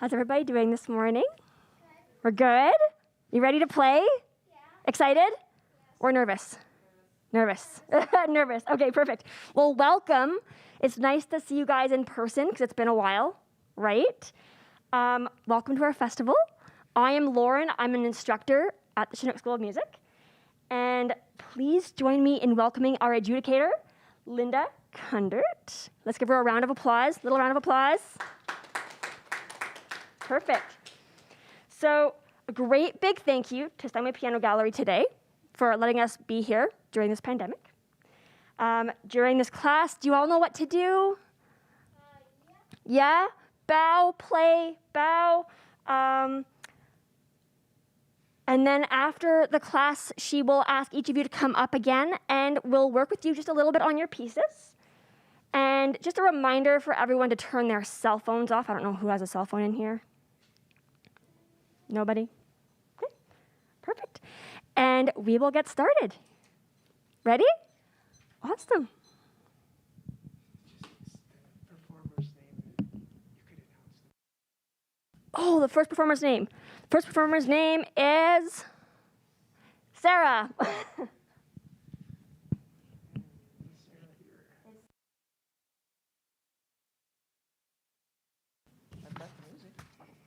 How's everybody doing this morning? We're good? You ready to play? Yeah. Excited? Or nervous? Nervous. Nervous. Okay, perfect. Well, welcome. It's nice to see you guys in person because it's been a while, right? Welcome to our festival. I am Lauren. I'm an instructor at the Chinook School of Music. And please join me in welcoming our adjudicator, Linda Kundert. Let's give her a round of applause. Little round of applause. Perfect. So a great big thank you to Steinway Piano Gallery today for letting us be here during this pandemic. During this class, do you all know what to do? Yeah? Bow, play, bow. And then after the class, she will ask each of you to come up again and we'll work with you just a little bit on your pieces. And just a reminder for everyone to turn their cell phones off. I don't know who has a cell phone in here. Nobody? Okay, perfect. And we will get started. Ready? Awesome. Oh, the first performer's name. First performer's name is Sarah.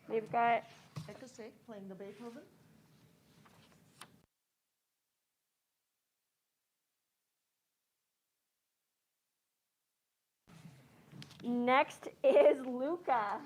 We've got Ekasek playing the Beethoven. next is Luca.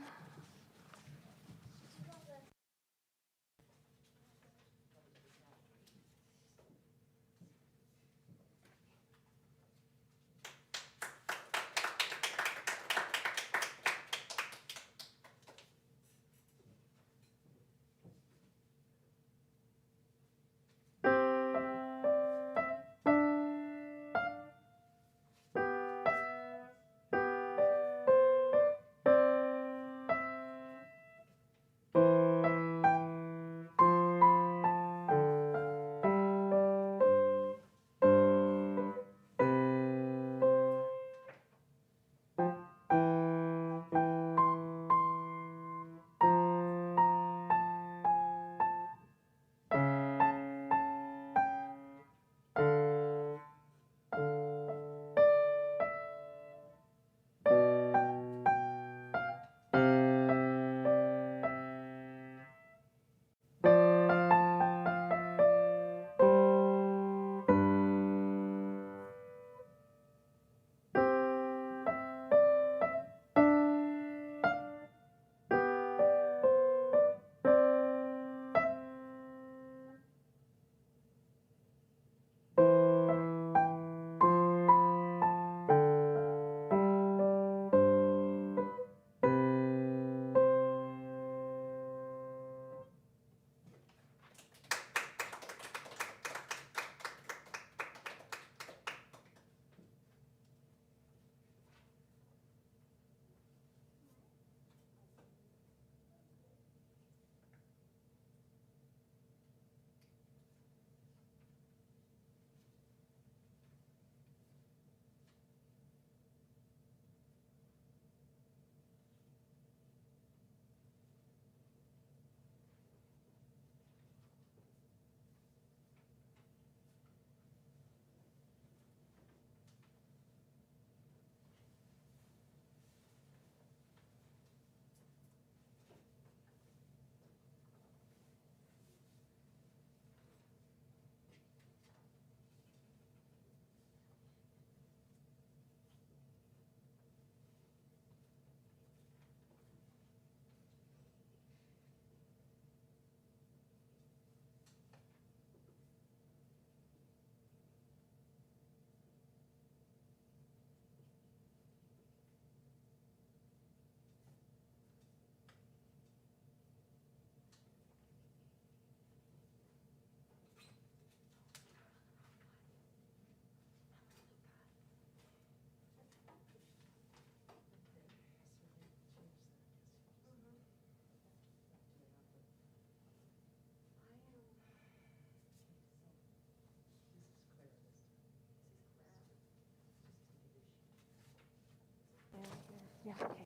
Yeah, okay.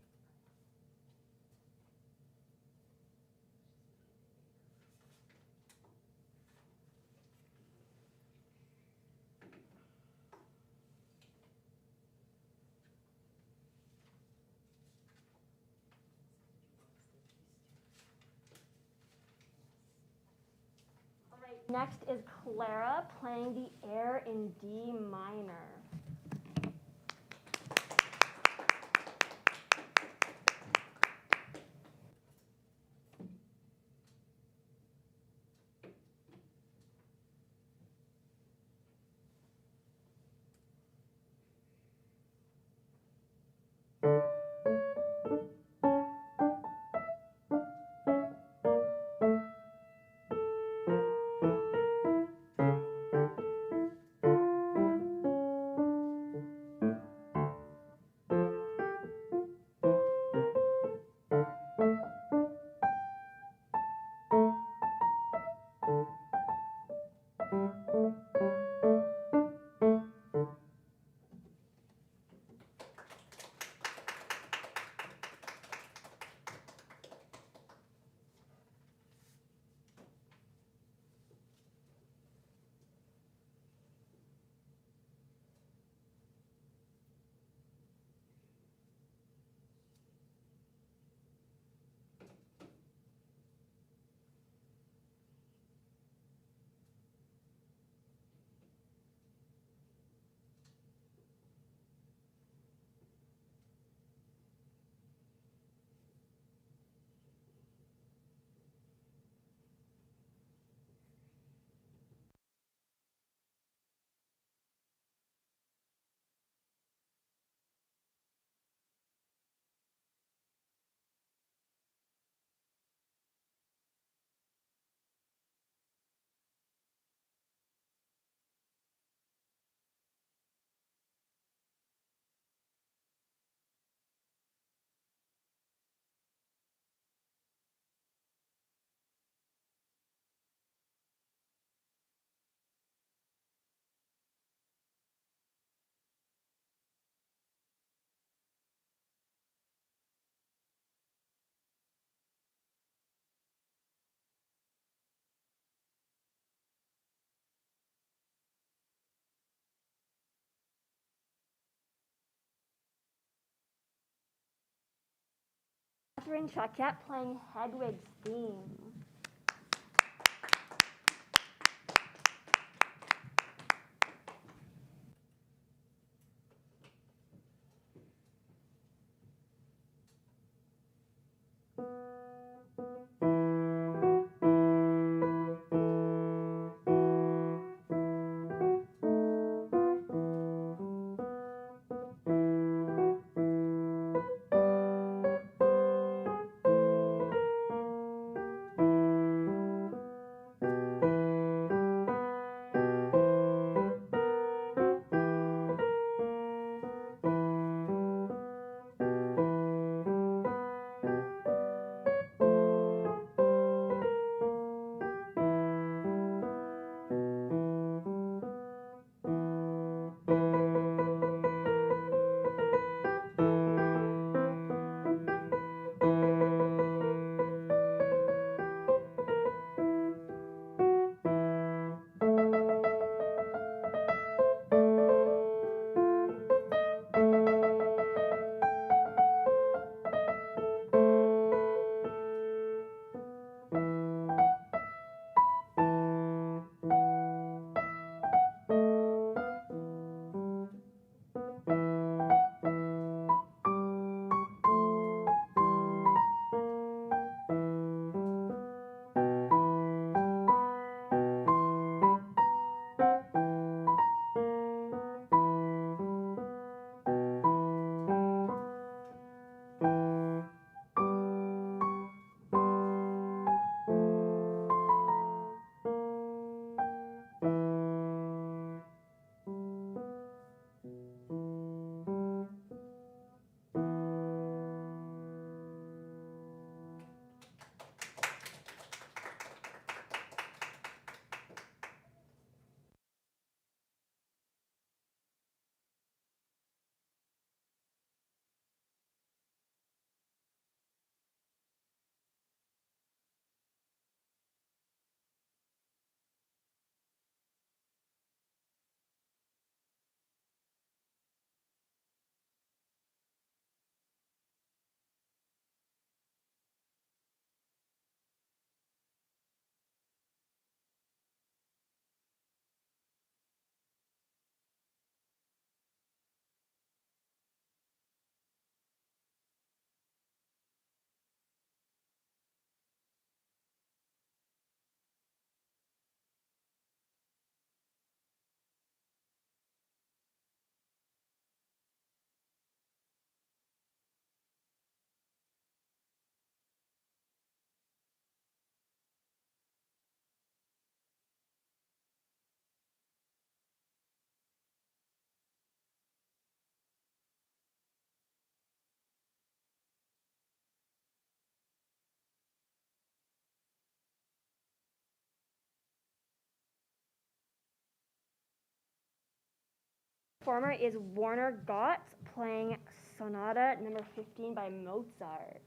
Next is Clara playing the air in D minor. Catherine Choquette playing Hedwig's theme. Performer is Warner Gotts playing Sonata number 15 by Mozart.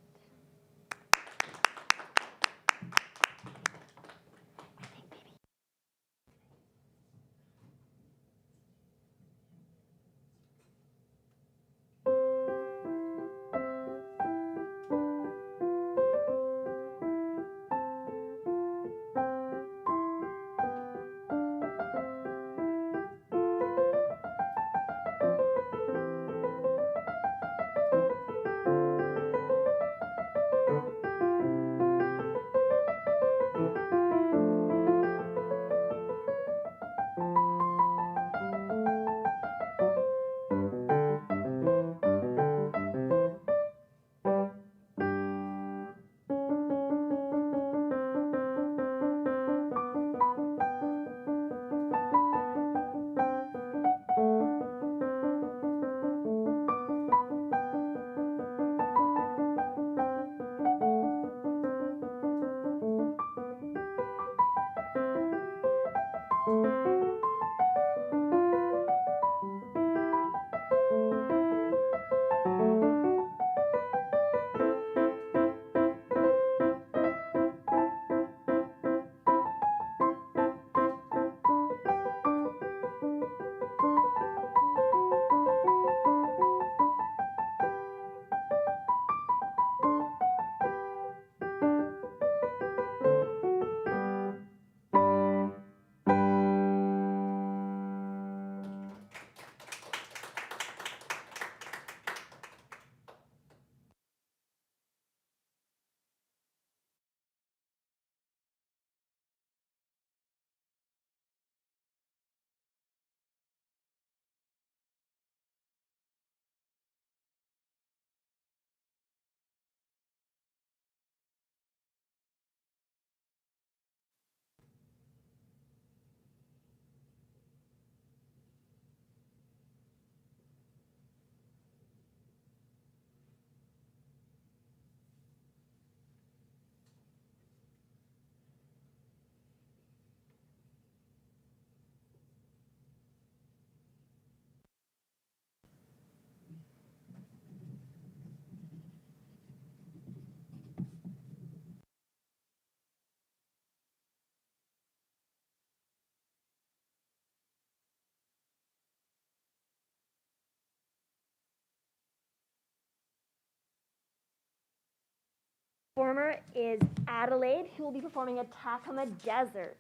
Performer is Adelaide, who will be performing Atacama Desert.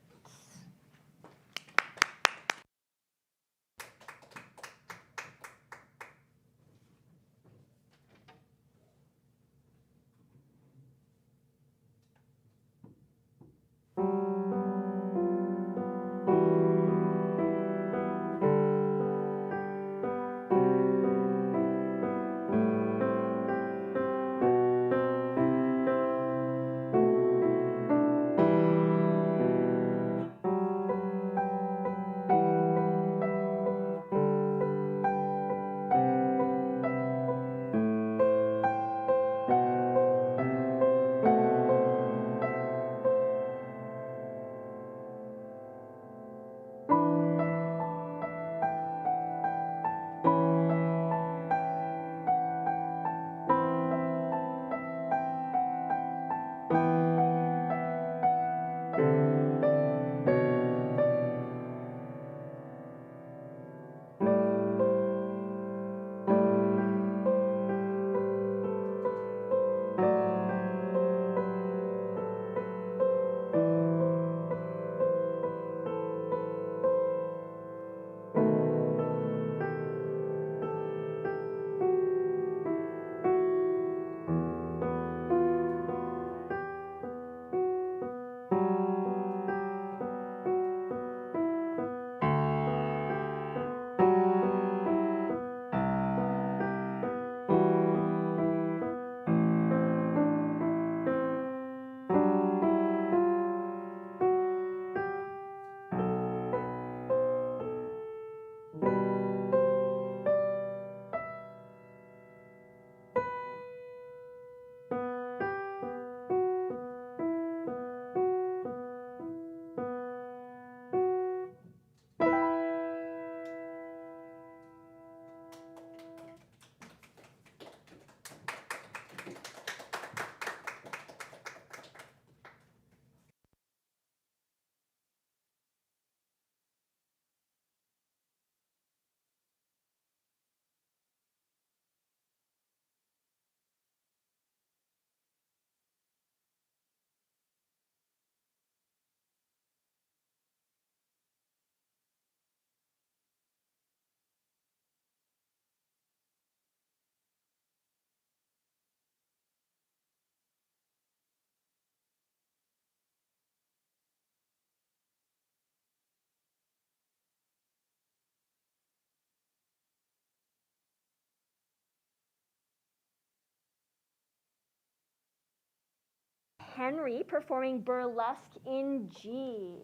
Henry performing Burlesque in G.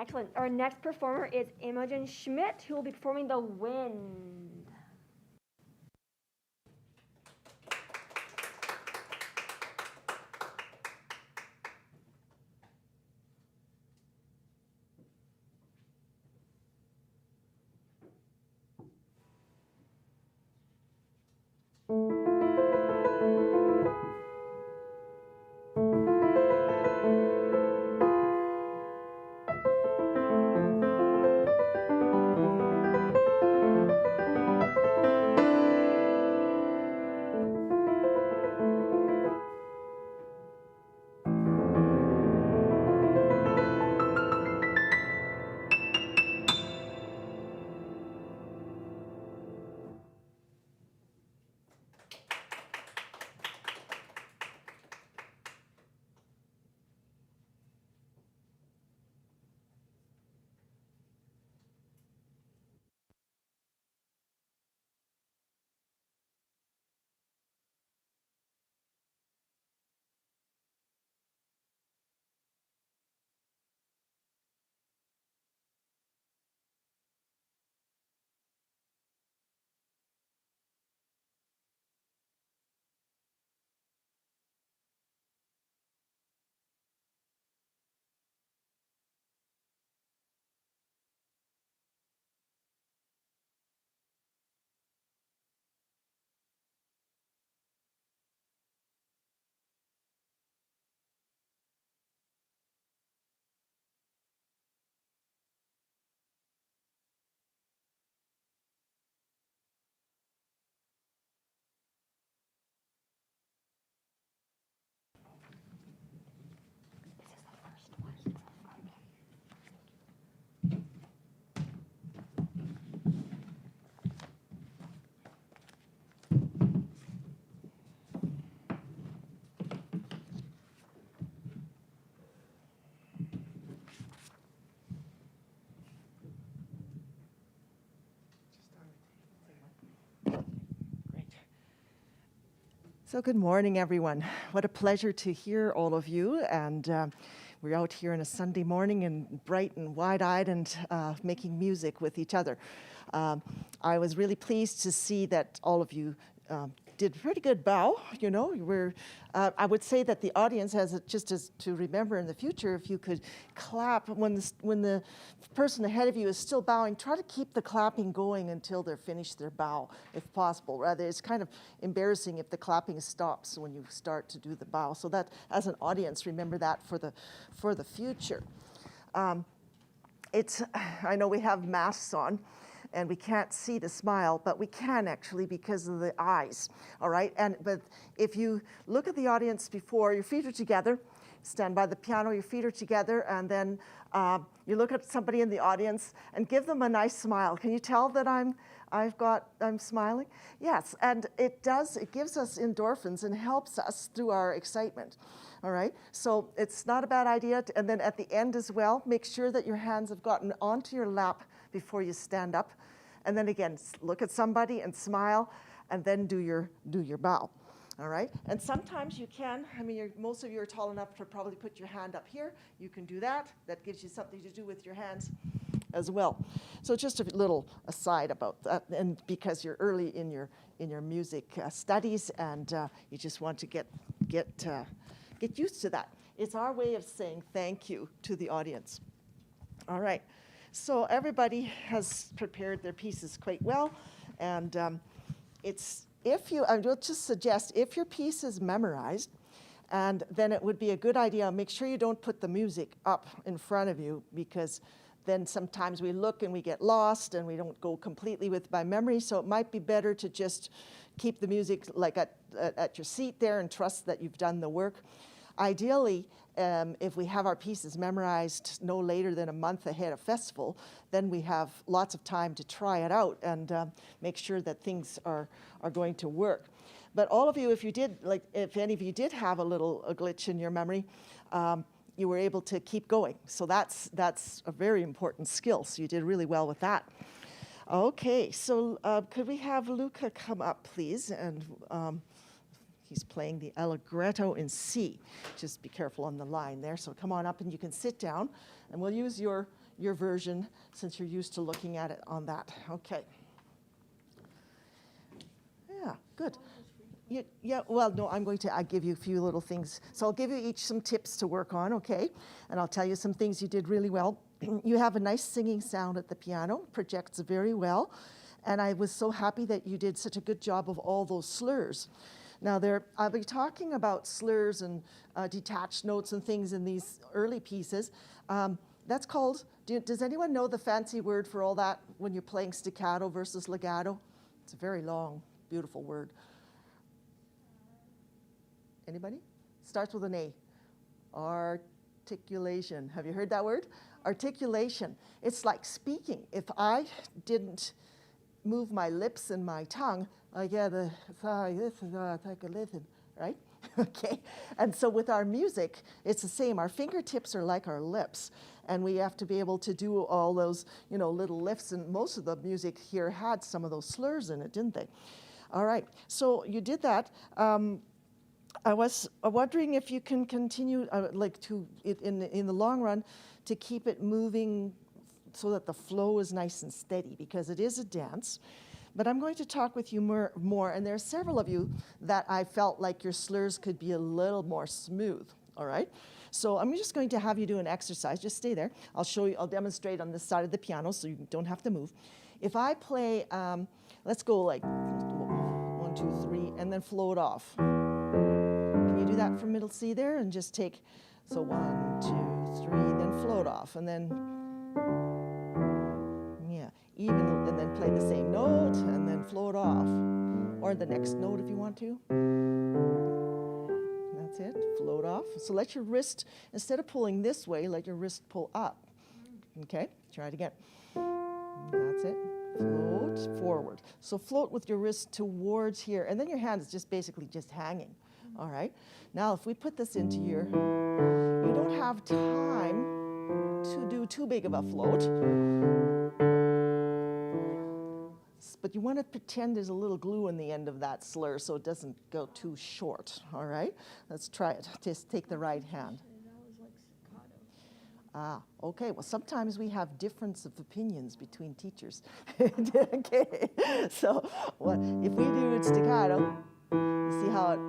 Excellent. Our next performer is Imogen Schmidt, who will be performing The Wind. So good morning, everyone. What a pleasure to hear all of you. And we're out here on a Sunday morning and bright and wide-eyed and making music with each other. I was really pleased to see that all of you did a pretty good bow. You know, I would say that the audience has just as to remember in the future, if you could clap when the person ahead of you is still bowing, try to keep the clapping going until they're finished their bow, if possible. Rather, it's kind of embarrassing if the clapping stops when you start to do the bow. So that, as an audience, remember that for the future. I know we have masks on, and we can't see the smile, but we can actually because of the eyes, all right? But if you look at the audience before, your feet are together, stand by the piano, your feet are together, and then you look at somebody in the audience and give them a nice smile. Can you tell that I'm smiling? Yes, and it gives us endorphins and helps us through our excitement. All right, so it's not a bad idea. And then at the end as well, make sure that your hands have gotten onto your lap before you stand up. And then again, look at somebody and smile, and then do your bow. All right, and sometimes you can, I mean, most of you are tall enough to probably put your hand up here. You can do that. That gives you something to do with your hands as well. So just a little aside about that, and because you're early in your music studies, and you just want to get used to that. It's our way of saying thank you to the audience. All right, so everybody has prepared their pieces quite well, and I will just suggest, if your piece is memorized, and then it would be a good idea, make sure you don't put the music up in front of you, because then sometimes we look and we get lost and we don't go completely by memory. So it might be better to just keep the music like at your seat there and trust that you've done the work. Ideally, if we have our pieces memorized no later than a month ahead of festival, then we have lots of time to try it out and make sure that things are going to work. But all of you, if any of you did have a glitch in your memory, you were able to keep going. So that's a very important skill. So you did really well with that. Okay, so could we have Luca come up, please? And he's playing the Allegretto in C. Just be careful on the line there. So come on up and you can sit down, and we'll use your version since you're used to looking at it on that. Okay. Yeah, good. Well, no, I give you a few little things. So I'll give you each some tips to work on, okay? And I'll tell you some things you did really well. You have a nice singing sound at the piano, projects very well. And I was so happy that you did such a good job of all those slurs. Now, I'll be talking about slurs and detached notes and things in these early pieces. That's called, does anyone know the fancy word for all that when you're playing staccato versus legato? It's a very long, beautiful word. Anybody? Starts with an A. Articulation. Have you heard that word? Articulation. It's like speaking. If I didn't move my lips and my tongue, I get a right? Okay. And so with our music, it's the same. Our fingertips are like our lips, and we have to be able to do all those, little lifts. And most of the music here had some of those slurs in it, didn't they? All right. So you did that. I was wondering if you can continue, in the long run, to keep it moving so that the flow is nice and steady, because it is a dance. But I'm going to talk with you more, and there are several of you that I felt like your slurs could be a little more smooth, all right? So I'm just going to have you do an exercise. Just stay there. I'll demonstrate on this side of the piano so you don't have to move. If I play, let's go like 1, 2, 3, and then float off. Can you do that from middle C there? And just take, so 1, 2, 3, then float off. And then, yeah, even, and then play the same note, and then float off. Or the next note if you want to. That's it, float off. So let your wrist, instead of pulling this way, let your wrist pull up. Okay, try it again. That's it, float forward. So float with your wrist towards here, and then your hand is just basically just hanging. All right, now if we put this into you don't have time to do too big of a float, but you want to pretend there's a little glue in the end of that slur so it doesn't go too short. All right, let's try it. Just take the right hand. Okay, well, sometimes we have difference of opinions between teachers. Okay, so if we do it staccato, You see how it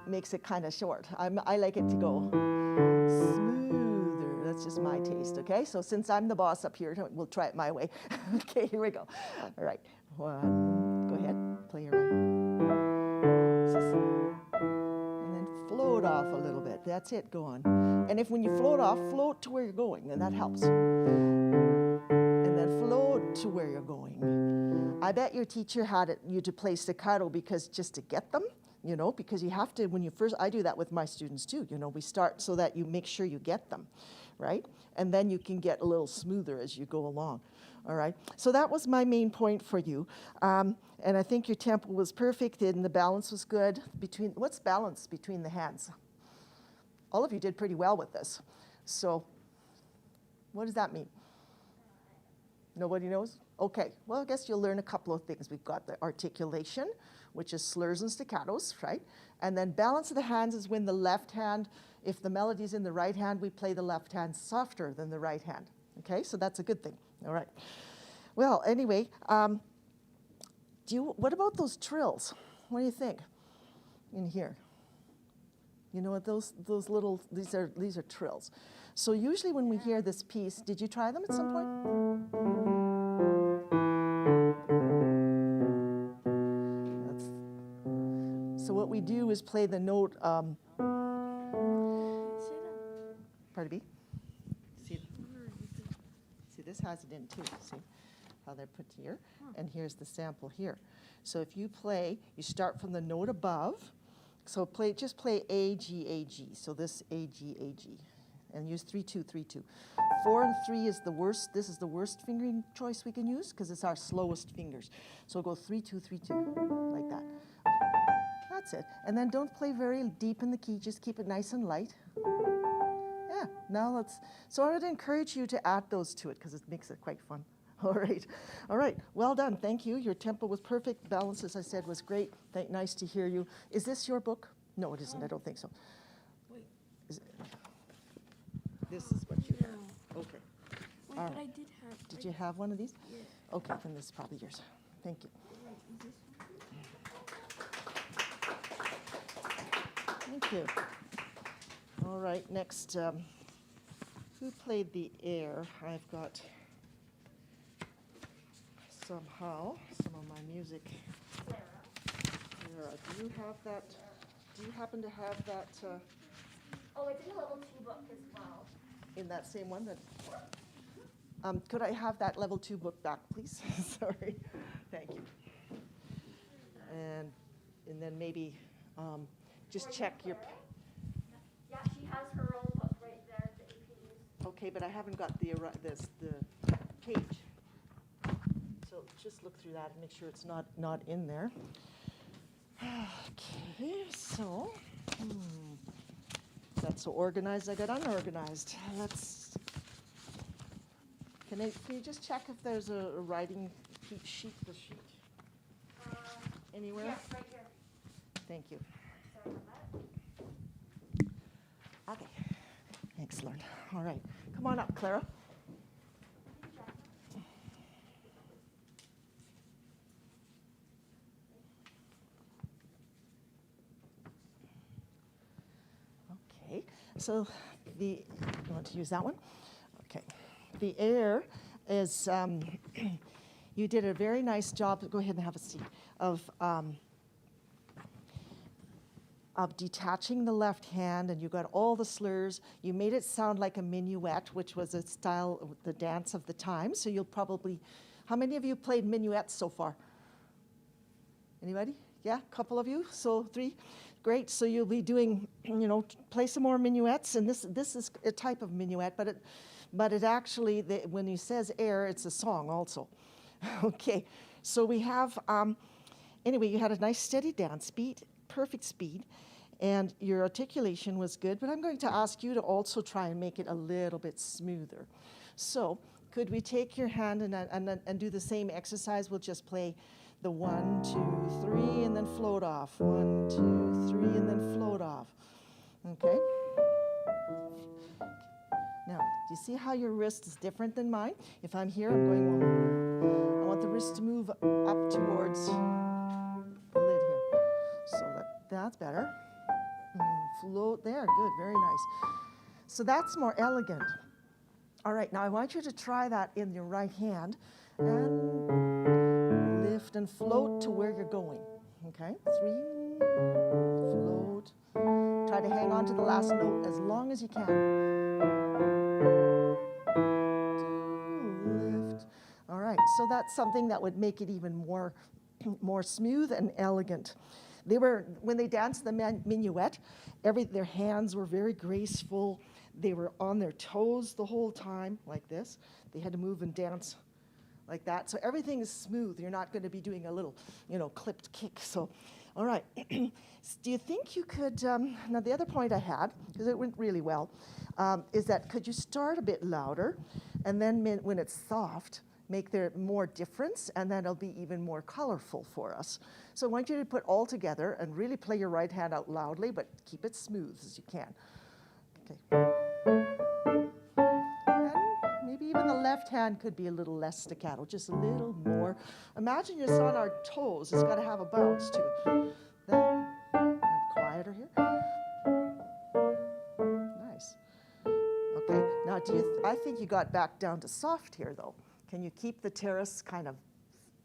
makes it kind of short. I like it to go smoother. That's just my taste, okay? So since I'm the boss up here, we'll try it my way. Okay, here we go. All right. One. Go ahead. Play your right. And then float off a little bit. That's it. Go on. And if when you float off, float to where you're going, and that helps. And then float to where you're going. I bet your teacher had you to play staccato because just to get them, you know, because you have to, when you first, I do that with my students too, you know, we start so that you make sure you get them, right? And then you can get a little smoother as you go along, all right? So that was my main point for you. And I think your tempo was perfect and the balance was good. What's balance between the hands? All of you did pretty well with this. So what does that mean? Nobody knows? Okay, well, I guess you'll learn a couple of things. We've got the articulation, which is slurs and staccatos, right? And then balance of the hands is when the left hand, if the melody's in the right hand, we play the left hand softer than the right hand. Okay, so that's a good thing. All right. Well, anyway, what about those trills? What do you think in here? You know what those little, these are trills. So usually when we hear this piece, did you try them at some point? So what we do is play the note, pardon me? See, this has it in too, see how they're put here? And here's the sample here. So if you play, you start from the note above, so just play A, G, A, G. So this A, G, A, G. And use 3, 2, 3, 2. 4 and 3 is the worst. This is the worst fingering choice we can use because it's our slowest fingers. So go 3, 2, 3, 2, like that. That's it. And then don't play very deep in the key. Just keep it nice and light. Yeah, now so I would encourage you to add those to it because it makes it quite fun. All right, well done, thank you. Your tempo was perfect, balance, as I said, was great. Nice to hear you. Is this your book? No, it isn't, I don't think so. Wait. This is what you have, okay. Wait, All but right. I did have. Did you have one of these? Yes. Okay, then this is probably yours. Thank you. Wait, is this one? Thank you. All right, next, who played the air? I've got somehow some of my music. Clara, do you have that? Do you happen to have that Oh, it's in the level 2 book as well. in that same one? Could I have that level 2 book back, please? Sorry. Thank you. And then maybe just check your. Yeah, she has her own book right there that you can use. Okay, but I haven't got the page. So just look through that and make sure it's not in there. Okay, so that's so organized. I got unorganized. Can you just check if there's a writing sheet? Anywhere? Yes, right here. Thank you. Sorry about that. Okay. Excellent. All right. Come on up, Clara. Okay. So you want to use that one? Okay. The air is, you did a very nice job. Go ahead and have a seat. Of detaching the left hand, and you got all the slurs. You made it sound like a minuet, which was a style of the dance of the time. So you'll probably, how many of you played minuets so far? Anybody? Yeah, a couple of you? So 3? Great, so you'll be doing, play some more minuets, and this is a type of minuet, but it actually, when he says air, it's a song also. Okay, so we have, anyway, you had a nice steady dance beat, perfect speed, and your articulation was good, but I'm going to ask you to also try and make it a little bit smoother. So could we take your hand and do the same exercise? We'll just play the 1, 2, 3, and then float off. 1, 2, 3, and then float off. Okay? Now, do you see how your wrist is different than mine? If I'm here, I'm going, I want the wrist to move up towards the lid here. So that that's better. Float there, good, very nice. So that's more elegant. All right, now I want you to try that in your right hand and lift and float to where you're going. Okay, 3, float. Try to hang on to the last note as long as you can. 2, lift. All right, so that's something that would make it even more smooth and elegant. When they danced the minuet, their hands were very graceful. They were on their toes the whole time, like this. They had to move and dance like that. So everything is smooth. You're not going to be doing a little, clipped kick. So, all right. Do you think you could, now the other point I had, because it went really well, is that could you start a bit louder, and then when it's soft, make there more difference, and then it'll be even more colorful for us. So I want you to put all together and really play your right hand out loudly, but keep it smooth as you can. Okay. And maybe even the left hand could be a little less staccato, just a little more. Imagine you're on our toes. It's got to have a bounce to it. Then, and quieter here. Nice. Okay, now I think you got back down to soft here, though. Can you keep the terrace kind of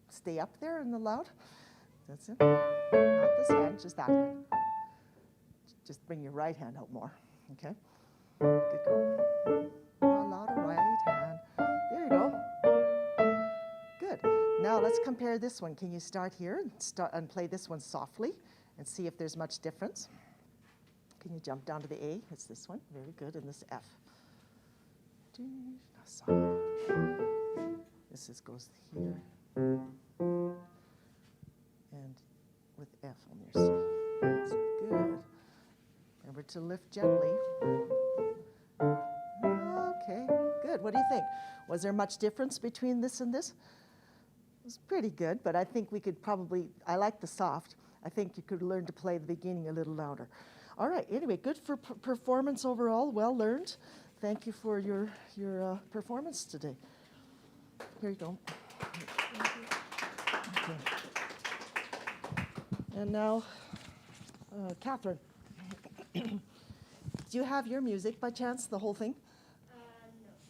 stay up there in the loud? That's it. Not this hand, just that hand. Just bring your right hand out more, okay? Good go. Louder right hand. There you go. Good. Now let's compare this one. Can you start here and play this one softly and see if there's much difference? Can you jump down to the A? It's this one. Very good. And this F. Now soft. This goes here, and with F on your C. That's good. Remember to lift gently. Okay, good. What do you think? Was there much difference between this and this? It was pretty good, but I think we could probably, I like the soft. I think you could learn to play the beginning a little louder. All right, anyway, good for performance overall, well learned. Thank you for your performance today. Here you go. Okay. And now, Catherine, do you have your music by chance, the whole thing?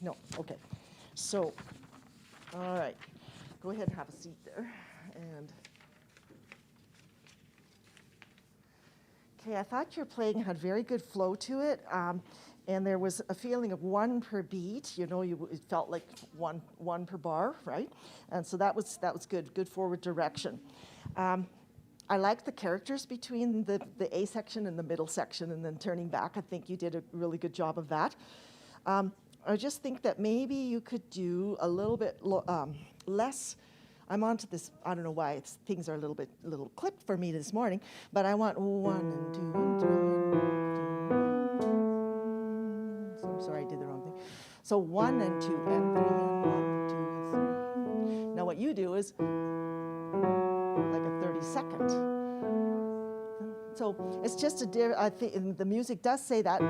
No. No, okay. So, all right, go ahead and have a seat there. And okay, I thought your playing had very good flow to it. And there was a feeling of 1 per beat. It felt like one per bar, right? And so that was good forward direction. I like the characters between the A section and the middle section, and then turning back. I think you did a really good job of that. I just think that maybe you could do a little bit less. I'm onto this. I don't know why things are a little clipped for me this morning, but I want 1 and 2 and 3 and. I'm sorry, I did the wrong thing. So 1 and 2 and 3 and 1, 2, 3. Now what you do is like a 30-second. So it's just I think the music does say that.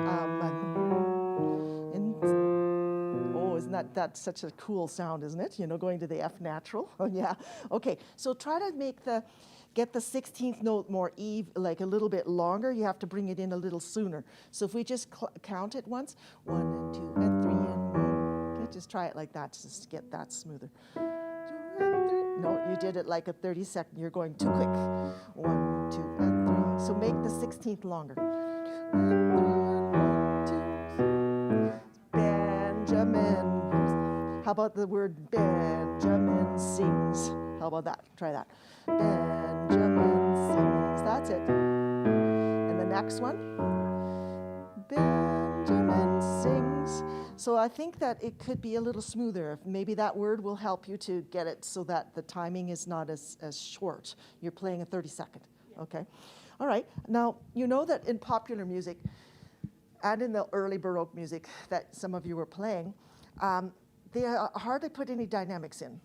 Isn't that such a cool sound, isn't it? Going to the F natural. Oh yeah. Okay. So try to get the 16th note more like a little bit longer. You have to bring it in a little sooner. So if we just count it once, 1 and 2 and 3 and 1. Okay, just try it like that, just to get that smoother. 2 and 3. No, you did it like a 30-second. You're going too quick. 1, 2 and 3. So make the 16th longer. 2 and 3 and 1, 2, 3. Benjamin. How about the word Benjamin sings? How about that? Try that. Benjamin sings. That's it. And the next one. Benjamin sings. So I think that it could be a little smoother. Maybe that word will help you to get it so that the timing is not as short. You're playing a 30-second. Okay? All right. Now, you know that in popular music and in the early Baroque music that some of you were playing, they hardly put any dynamics in.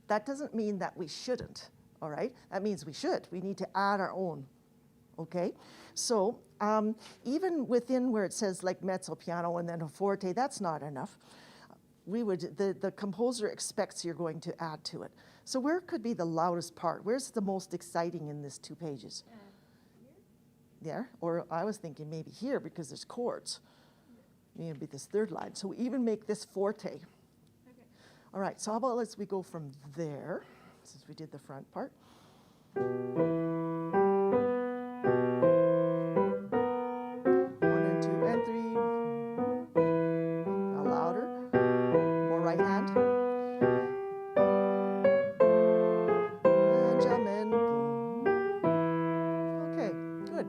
That doesn't mean that we shouldn't, all right? That means we should. We need to add our own, okay? So even within where it says like mezzo piano and then a forte, that's not enough. The composer expects you're going to add to it. So where could be the loudest part? Where's the most exciting in this 2 pages? there, or I was thinking maybe here because there's chords. Maybe this third line. So we even make this forte. Okay. All right, so how about let's we go from there, since we did the front part. One and two and three. Now louder. More right hand. Benjamin. Okay, good.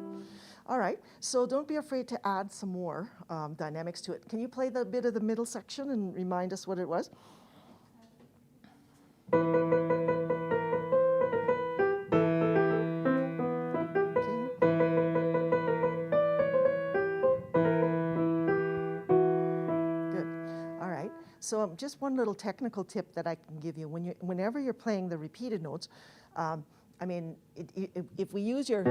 All right, so don't be afraid to add some more dynamics to it. Can you play the bit of the middle section and remind us what it was? So just one little technical tip that I can give you. Whenever you're playing the repeated notes, I mean, if we use your,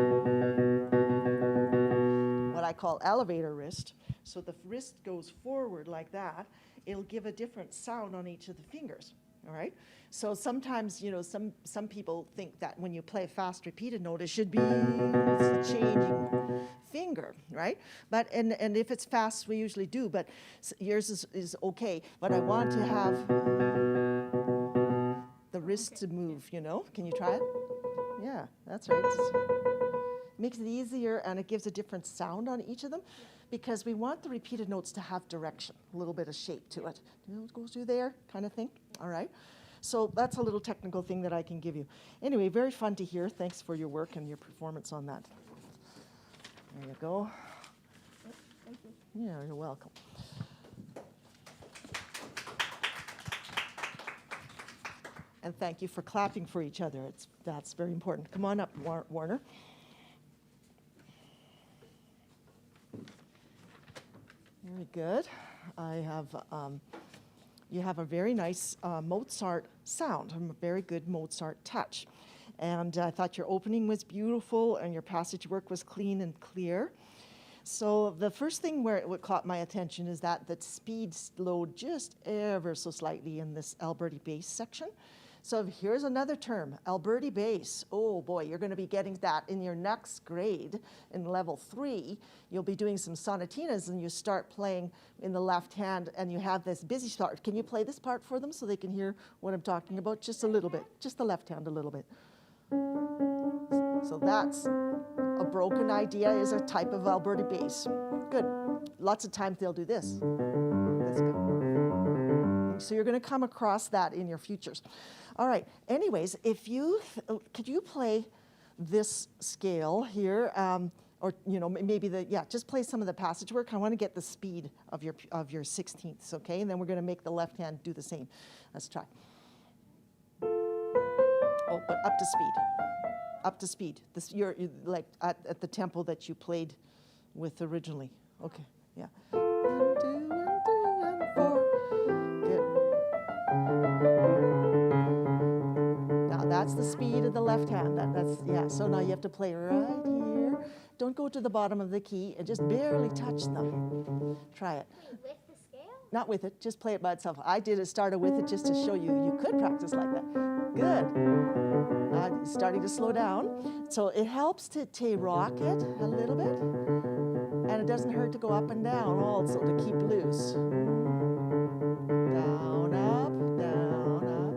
what I call elevator wrist, so the wrist goes forward like that, it'll give a different sound on each of the fingers, all right? So sometimes, you know, some people think that when you play a fast repeated note, it should be changing finger, right? But and if it's fast, we usually do, but yours is okay. But I want to have the wrist to move, you know? Can you try it? Yeah, that's right. It makes it easier, and it gives a different sound on each of them, because we want the repeated notes to have direction, a little bit of shape to it. You know, it goes through there, kind of thing. All right. So that's a little technical thing that I can give you. Anyway, very fun to hear. Thanks for your work and your performance on that. There you go. Thank you. Yeah, you're welcome. And thank you for clapping for each other. That's very important. Come on up, Warner. Very good. I have, you have a very nice Mozart sound, a very good Mozart touch. And I thought your opening was beautiful and your passage work was clean and clear. So the first thing where it caught my attention is that the speed slowed just ever so slightly in this Alberti bass section. So here's another term, Alberti bass. Oh boy, you're going to be getting that in your next grade in level 3. You'll be doing some sonatinas and you start playing in the left hand and you have this busy start. Can you play this part for them so they can hear what I'm talking about? Just a little bit, just the left hand a little bit. So that's a broken idea, is a type of Alberti bass. Good. Lots of times they'll do this. That's good. So you're going to come across that in your futures. All right. Anyways, if you could you play this scale here, or you know maybe just play some of the passage work. I want to get the speed of your 16ths, okay? And then we're going to make the left hand do the same. Let's try. Oh, but up to speed. Up to speed. This you're like at the tempo that you played with originally. Okay. Yeah. 1, 2, and 3, and 4. Now that's the speed of the left hand. That's yeah. So now you have to play right here. Don't go to the bottom of the key and just barely touch them. Try it. Wait, with the scale? Not with it. Just play it by itself. I started with it just to show you could practice like that. Good. It's starting to slow down. So it helps to rock it a little bit, and it doesn't hurt to go up and down also to keep loose. Down, up,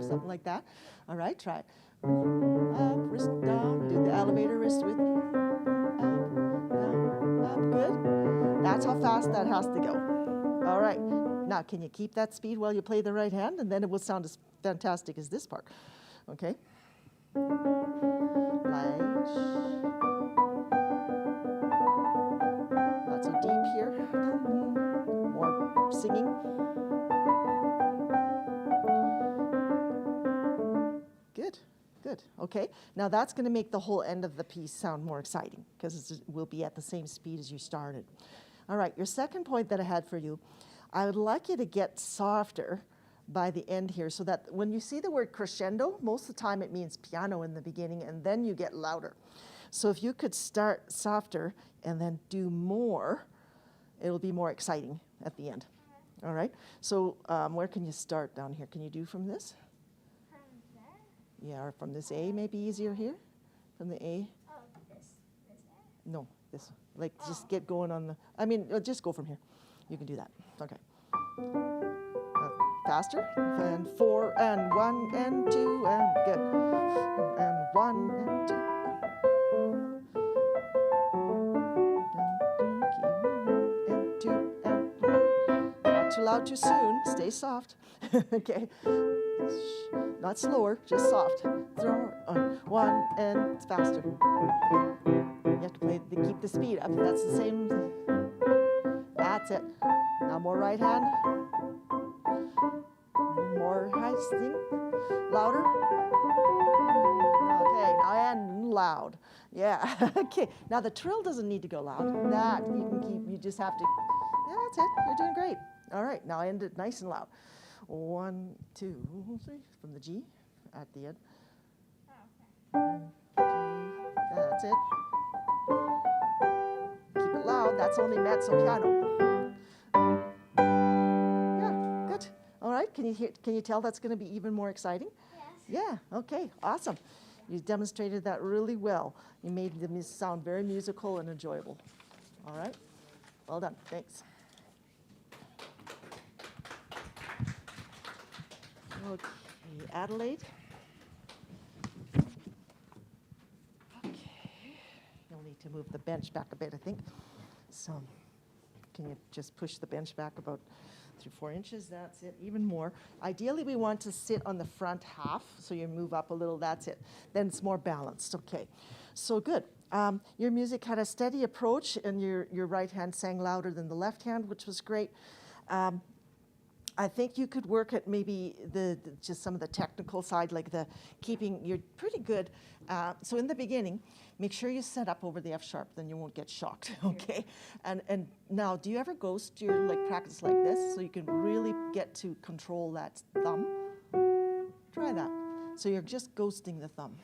something like that. All right, try it. Up, wrist down, do the elevator wrist with me. Up, down, up, good. That's how fast that has to go. All right, now can you keep that speed while you play the right hand? And then it will sound as fantastic as this part, okay? Light. Not so deep here. More singing. Good, good. Okay, now that's going to make the whole end of the piece sound more exciting because it will be at the same speed as you started. All right, your second point that I had for you, I would like you to get softer by the end here so that when you see the word crescendo, most of the time it means piano in the beginning and then you get louder. So if you could start softer and then do more, it'll be more exciting at the end. All right, so where can you start down here? Can you do from this? From there? Yeah, or from this A, maybe easier here? From the A? Oh, this there? No, this, like just get going on the, just go from here. You can do that. Okay. Faster. And 4 and 1 and 2 and good. And 1 and 2. And 2 and 1. Not too loud too soon. Stay soft. Okay. Not slower, just soft. Throw 1 and faster. You have to keep the speed up. That's the same. That's it. Now more right hand. More high sing. Louder. Okay, now and loud. Yeah. Okay. Now the trill doesn't need to go loud. That you can keep. You just have to. Yeah, that's it. You're doing great. All right. Now end it nice and loud. 1, 2, 3 from the G at the end. G. That's it. Keep it loud. That's only mezzo piano. Yeah, good. All right. Can you tell that's going to be even more exciting? Yes. Yeah. Okay. Awesome. You demonstrated that really well. You made the sound very musical and enjoyable. All right. Well done. Thanks. Okay, Adelaide. Okay. You'll need to move the bench back a bit, I think. So can you just push the bench back about 3-4 inches? That's it, even more. Ideally, we want to sit on the front half, so you move up a little, that's it. Then it's more balanced, okay. So good. Your music had a steady approach, and your right hand sang louder than the left hand, which was great. I think you could work at maybe just some of the technical side, like the keeping, you're pretty good. So in the beginning, make sure you set up over the F sharp, then you won't get shocked, okay? And now, do you ever ghost your practice like this, so you can really get to control that thumb? Try that. So you're just ghosting the thumb.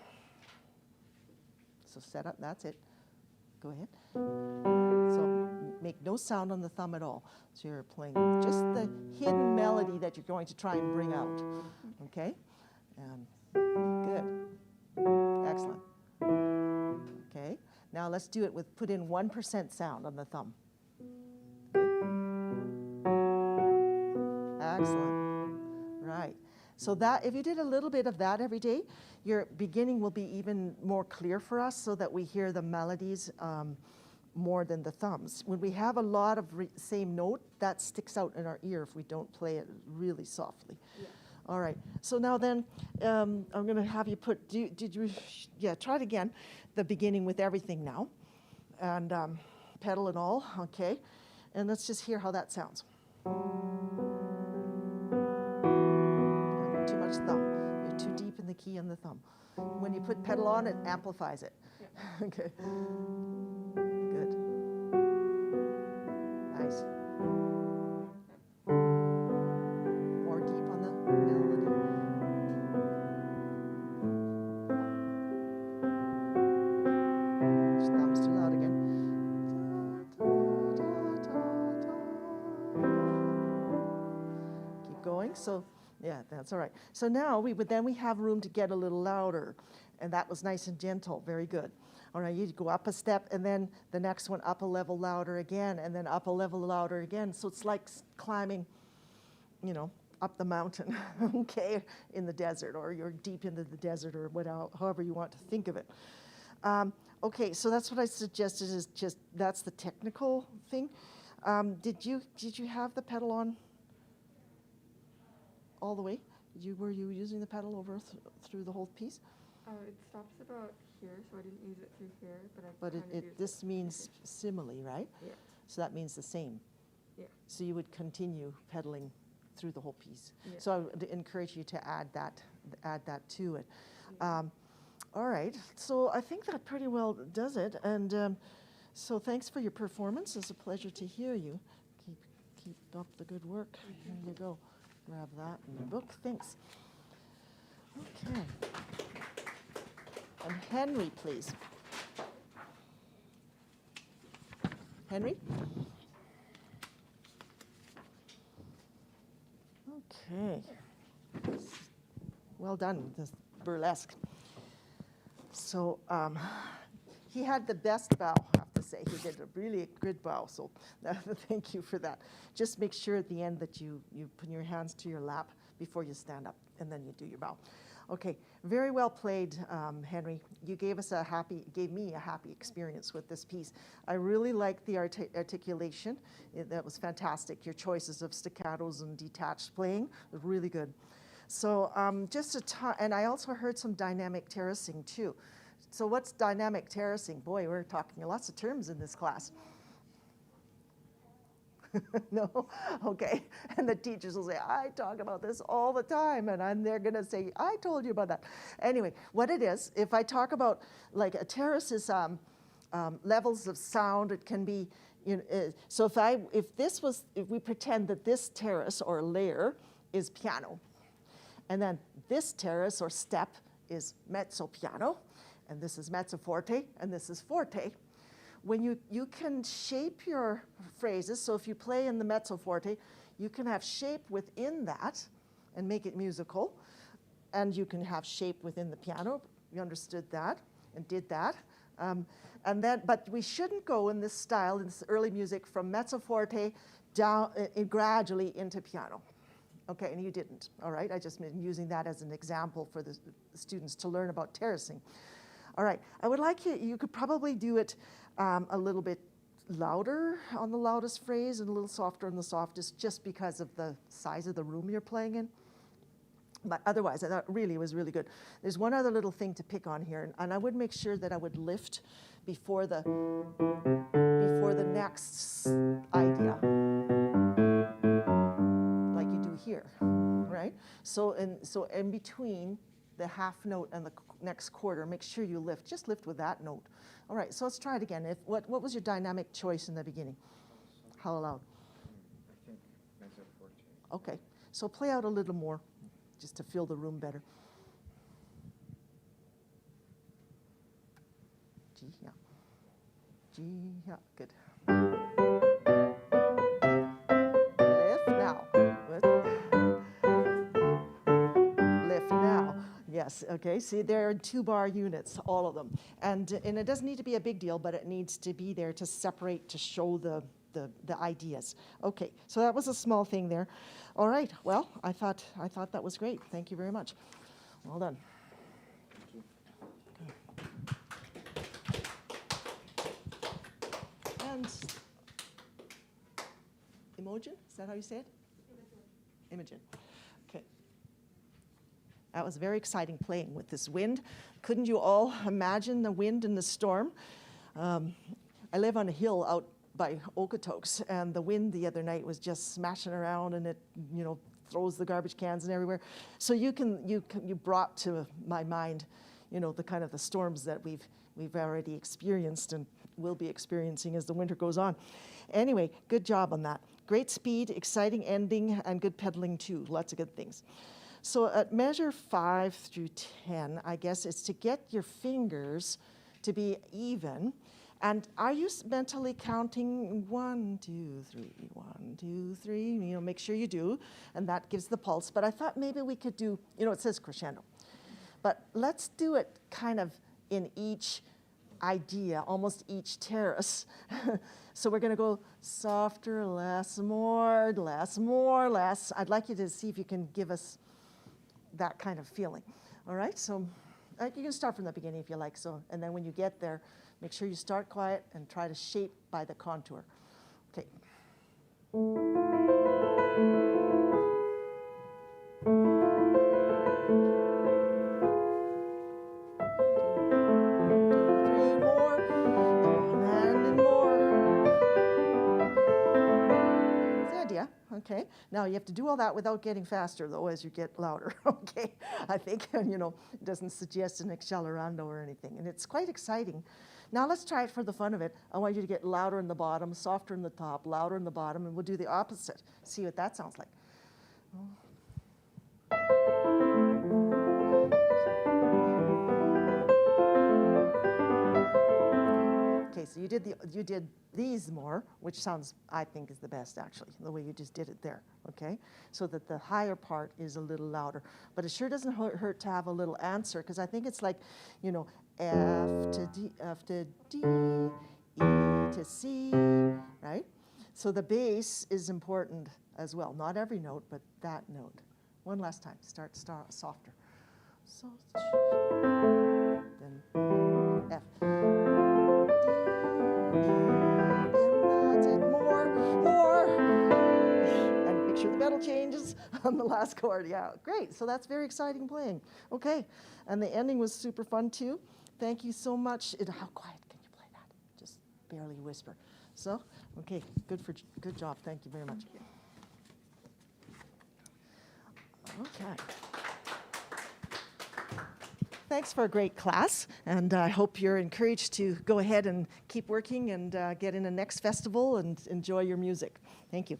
So set up, that's it. Go ahead. So make no sound on the thumb at all. So you're playing just the hidden melody that you're going to try and bring out. Okay? Good. Excellent. Okay. Now let's do it with put in 1% sound on the thumb. Good. Excellent. Right. So that if you did a little bit of that every day, your beginning will be even more clear for us, so that we hear the melodies more than the thumbs. When we have a lot of same note, that sticks out in our ear if we don't play it really softly. Yeah. All right. So now then, I'm going to have you put. Try it again. The beginning with everything now, and pedal and all. Okay. And let's just hear how that sounds. Too much thumb. You're too deep in the key on the thumb. When you put pedal on, it amplifies it. Yeah. Okay. Good. Nice. More deep on the melody. Thumb's too loud again. Keep going. So. Yeah, that's all right. So now we have room to get a little louder, and that was nice and gentle. Very good. All right, you go up a step, and then the next one up a level louder again, and then up a level louder again. So it's like climbing, up the mountain, okay, in the desert, or you're deep into the desert, or however you want to think of it. Okay, so that's what I suggested. Is just that's the technical thing. Did you have the pedal on? All the way? Were you using the pedal over through the whole piece? It stops about here, so I didn't use it through here, but this means simile, right? Yeah. So that means the same. Yeah. So you would continue pedaling through the whole piece. Yeah. So I would encourage you to add that to it. Yeah. All right. So I think that pretty well does it. And so thanks for your performance. It's a pleasure to hear you. Keep up the good work. Here you go. Grab that in the book. Thanks. Okay. And Henry, please. Henry? Okay. Well done with this burlesque. So he had the best bow, I have to say. you did a really good bow, so thank you for that. Just make sure at the end that you put your hands to your lap before you stand up, and then you do your bow. Okay, very well played, Henry. You gave me a happy experience with this piece. I really liked the articulation. That was fantastic. Your choices of staccatos and detached playing was really good. So and I also heard some dynamic terracing too. So what's dynamic terracing? Boy, we're talking lots of terms in this class. No? Okay. And the teachers will say, I talk about this all the time. And they're going to say, I told you about that. Anyway, what it is, if I talk about, like a terrace is levels of sound, it can be, so if we pretend that this terrace or layer is piano, and then this terrace or step is mezzo piano, and this is mezzo forte, and this is forte. When you can shape your phrases, so if you play in the mezzo forte, you can have shape within that and make it musical, and you can have shape within the piano. You understood that and did that. But we shouldn't go in this style, in this early music, from mezzo forte down gradually into piano. Okay, and you didn't, all right? I just been using that as an example for the students to learn about terracing. All right, I would like you could probably do it a little bit louder on the loudest phrase and a little softer on the softest, just because of the size of the room you're playing in. But otherwise, I thought really it was really good. There's one other little thing to pick on here, and I would make sure that I would lift before the next idea, like you do here, right? So in between the half note and the next quarter, make sure you lift. Just lift with that note. All right, so let's try it again. What was your dynamic choice in the beginning? How loud? I think mezzo forte. Okay, so play out a little more, just to fill the room better. G, yeah. G, yeah, good. Lift now. Lift now. Yes, okay, see, they're in 2-bar units, all of them. And it doesn't need to be a big deal, but it needs to be there to separate, to show the ideas. Okay, so that was a small thing there. All right, well, I thought that was great. Thank you very much. Well done. And Imogen, is that how you say it? Imogen. Okay. That was very exciting playing with this wind. Couldn't you all imagine the wind and the storm? I live on a hill out by Okotoks, and the wind the other night was just smashing around, and it, throws the garbage cans and everywhere. So you brought to my mind, the kind of the storms that we've already experienced and will be experiencing as the winter goes on. Anyway, good job on that. Great speed, exciting ending, and good pedaling too. Lots of good things. So at measure 5 through 10, I guess it's to get your fingers to be even. And are you mentally counting 1, 2, 3, 1, 2, 3? Make sure you do, and that gives the pulse. But I thought maybe we could do, it says crescendo. But let's do it kind of in each idea, almost each terrace. So we're going to go softer, less, more, less, more, less. I'd like you to see if you can give us that kind of feeling. All right, so you can start from the beginning if you like. So, and then when you get there, make sure you start quiet and try to shape by the contour. Okay. Okay, now you have to do all that without getting faster, though, as you get louder, okay? I think, it doesn't suggest an accelerando or anything, and it's quite exciting. Now let's try it for the fun of it. I want you to get louder in the bottom, softer in the top, louder in the bottom, and we'll do the opposite. See what that sounds like. Okay, so you did these more, which sounds, I think, is the best, actually, the way you just did it there, okay? So that the higher part is a little louder. But it sure doesn't hurt to have a little answer, because I think it's like, F to D, E to C, right? So the bass is important as well. Not every note, but that note. One last time. Start softer. So, then F. D, E, and that's it. More. And make sure the pedal changes on the last chord. Yeah, great. So that's very exciting playing. Okay, and the ending was super fun too. Thank you so much. How quiet can you play that? Just barely whisper. So, okay, good job. Thank you very much. Okay. Thanks for a great class, and I hope you're encouraged to go ahead and keep working and get in the next festival and enjoy your music. Thank you.